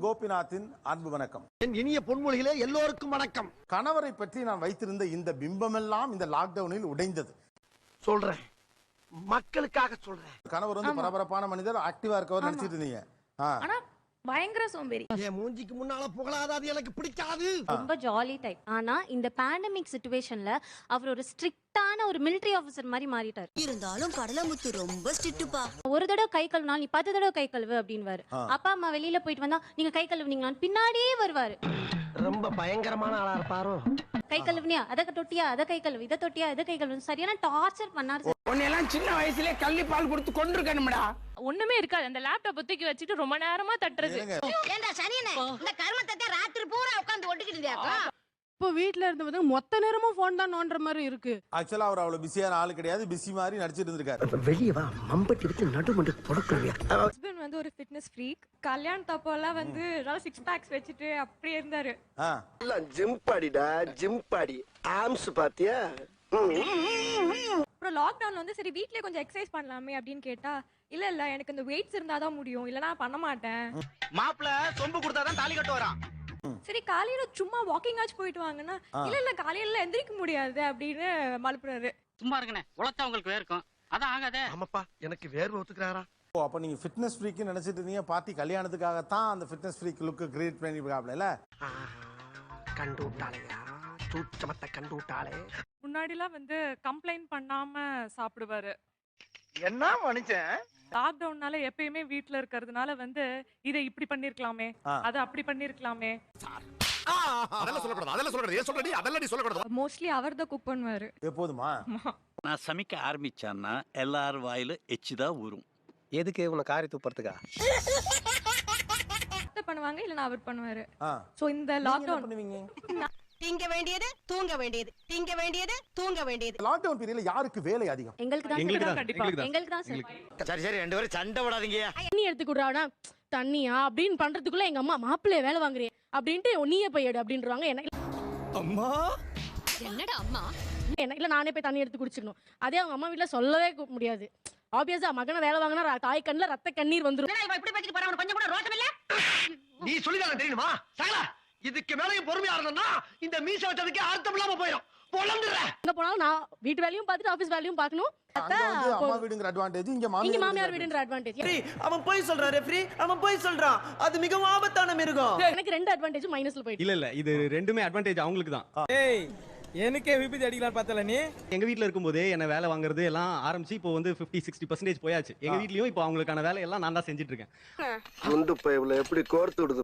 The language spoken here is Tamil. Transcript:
கோபிநாத்தின் அன்பு வணக்கம். என் இனிய பொன்மொழிகளே எல்லோருக்கும் வணக்கம். கணவரை பற்றி நான் வைத்திருந்த இந்த பிம்பமெல்லாம் இந்த லாக்டவுனில் உடைந்தது. சொல்றேன், மக்களுக்காக சொல்றேன். கணவர் பரபரப்பான மனிதர், ஆக்டிவா இருக்கவர் நினைச்சிட்டு இருந்தீங்க. ஆனா பயங்கர சோம்பேறி. என் மூஞ்சிக்கு முன்னால புகழாத, அது எனக்கு பிடிக்காது. ரொம்ப ஜாலி டைப். ஆனா இந்த பேண்டமிக் சிச்சுவேஷன்ல அவர் ஒரு ஸ்ட்ரிக்ட்டான ஒரு மிலிட்டரி ஆபீசர் மாதிரி மாறிட்டார். இருந்தாலும் கடலமுத்து ரொம்ப ஸ்ட்ரிக்ட்டுப்பா. ஒரு தடவை கை கழுவினாலும் நீ 10 தடவை கை கழுவு அப்படின்வாரு. அப்பா அம்மா வெளியில போயிட்டு வந்தா நீங்க கை கழுவுனீங்களான்னு பின்னாடியே வருவாரு. ரொம்ப பயங்கரமான ஆளா இருப்பாரோ. கை கழுவுனியா, அத தொட்டியா, அத கை கழுவு, இத தொட்டியா, இத கை கழுவு, சரியான டார்ச்சர் பண்ணாரு. உன்னையெல்லாம் சின்ன வயசுலயே கள்ளி பால் கொடுத்து கொண்டிருக்கணும்டா. ஒண்ணுமே இருக்காது. அந்த லேப்டாப் தூக்கி வச்சுட்டு ரொம்ப நேரமா தட்டுறது. ஏண்டா சனியனே, இந்த கர்மத்தை ராத்திரி பூரா உட்கார்ந்து ஒட்டிக்கிட்டு இருந்தியாக்கா? இப்போ வீட்ல இருந்து மொத்த நேரமும் போன் தான் நோண்டுற மாதிரி இருக்கு. ஆக்சுவலா அவர் அவ்வளவு பிஸியான ஆளு கிடையாது, பிஸி மாதிரி நடிச்சிட்டு இருந்திருக்காரு. வெளியே வா, மம்பட்டி எடுத்து நடுமண்டு பொடுக்கலையா. ஹஸ்பண்ட் வந்து ஒரு ஃபிட்னஸ் ஃப்ரீக். கல்யாணத்தப்போலாம் வந்து 6 பேக்ஸ் வச்சுட்டு அப்படியே இருந்தாரு. எல்லாம் ஜிம் பாடிடா, ஜிம் பாடி. ஆம்ஸ் பாத்தியா? அப்புறம் லாக்டவுன்ல வந்து சரி வீட்லயே கொஞ்சம் எக்ஸசைஸ் பண்ணலாமே அப்படின்னு கேட்டா, இல்ல எனக்கு இந்த வெயிட்ஸ் இருந்தாதான் முடியும், இல்லனா பண்ண மாட்டேன். மாப்பிள சொம்பு கொடுத்தாதான் தாலி கட்டு வரான். சரி காலையில சும்மா வாக்கிங் ஆச்சு போயிட்டு வாங்கன்னா, இல்ல காலையில எந்திரிக்க முடியாது அப்படின்னு மழுப்புறாரு. சும்மா இருக்கனே, உழைச்சா உங்களுக்கு வேர்க்கும். அதான் ஆகாதே. ஆமாப்பா, எனக்கு வேர்வை ஒத்துக்கிறாரா? அப்ப நீங்க ஃபிட்னஸ் ஃப்ரீக் நினைச்சிட்டு இருந்தீங்க. பாத்தி கல்யாணத்துக்காகத்தான் அந்த ஃபிட்னஸ் ஃப்ரீக் லுக் கிரியேட் பண்ணிருக்காப்ல. கண்டு விட்டாளையா, சூச்சமத்தை கண்டு விட்டாளே. முன்னாடிலாம் வந்து கம்ப்ளைண்ட் பண்ணாம சாப்பிடுவாரு. என்ன மனுஷன்? லாக்டவுன்னால எப்பயுமே வீட்ல இருக்கிறதுனால வந்து இதை இப்படி பண்ணிருக்கலாமே, அதை அப்படி பண்ணிருக்கலாமே. மோஸ்ட்லி அவர் தான் குக் பண்ணுவாரு. எப்போதுமா நான் சமைக்க ஆரம்பிச்சான்னா எல்லாரும் வாயில எச்சுதான் ஊறும். எதுக்கு உன காரி துப்புறதுக்கா? பண்ணுவாங்க, இல்லனா அவர் பண்ணுவாரு. சோ இந்த என்ன லாக்டவுன் பண்ணுவீங்க? திங்க வேண்டியது, தூங்க வேண்டியது, திங்க வேண்டியது, தூங்க வேண்டியது. லாக்டவுன் பீரியட்ல யாருக்கு வேலை அதிகம்? எங்களுக்கு தான் கண்டிப்பா எங்களுக்கு தான் சார். சரி ரெண்டு பேரும் சண்டை விடாதீங்க. தண்ணி எடுத்து குடுறானா, தண்ணியா அப்படின்னு பண்றதுக்குள்ள எங்க அம்மா மாப்பிள்ளைய வேலை வாங்குறே அப்படின்ட்டு நீயே போய் எடு அப்படின்றாங்க. அம்மா என்னடா அம்மா? என்ன இல்ல நானே போய் தண்ணி எடுத்து குடிச்சிடணும். அதே அவங்க அம்மா வீட்டுல சொல்லவே முடியாது. ஆப்வியஸா மகனை வேலை வாங்கினா தாய் கண்ணுல ரத்த கண்ணீர் வந்துரும். இப்படி பேசிட்டு போறா, கொஞ்சம் கூட ரோஷம் இல்ல? நீ சொல்லிதானே தெரியுமா? சகலா இதுக்கு மேலயும் பொறுமையா இருந்தனா இந்த மீச வச்சதுக்கு அர்த்தம் இல்லாம போயிடும். பொளந்துறேன். எங்க போனாலும் நான் வீட்டு வேலையும் பார்த்துட்டு ஆபீஸ் வேலையும் பார்க்கணும். அங்க வந்து அம்மா வீடுங்கிற அட்வான்டேஜ், இங்க மாமியார் வீடுன்ற அட்வான்டேஜ். அவன் போய் சொல்றான் ரெஃப்ரி, அவன் போய் சொல்றான். அது மிகவும் ஆபத்தான மிருகம். எனக்கு 2 அட்வான்டேஜ் மைனஸ்ல போயிடுச்சு. இல்ல இது ரெண்டுமே அட்வான்டேஜ் அவங்களுக்கு தான். ஏய் எனக்கே விபத்து அடிக்கலாம் பார்த்தல நீ. எங்க வீட்ல இருக்கும்போதே என்ன வேலை வாங்குறது எல்லாம் ஆரம்பிச்சு இப்போ வந்து 50-60% போயாச்சு. எங்க வீட்லயும் இப்போ அவங்களுக்கான வேலை எல்லாம் நான் தான் செஞ்சுட்டு இருக்கேன். குண்டு பைப்ல எப்படி கோர்த்து விடுது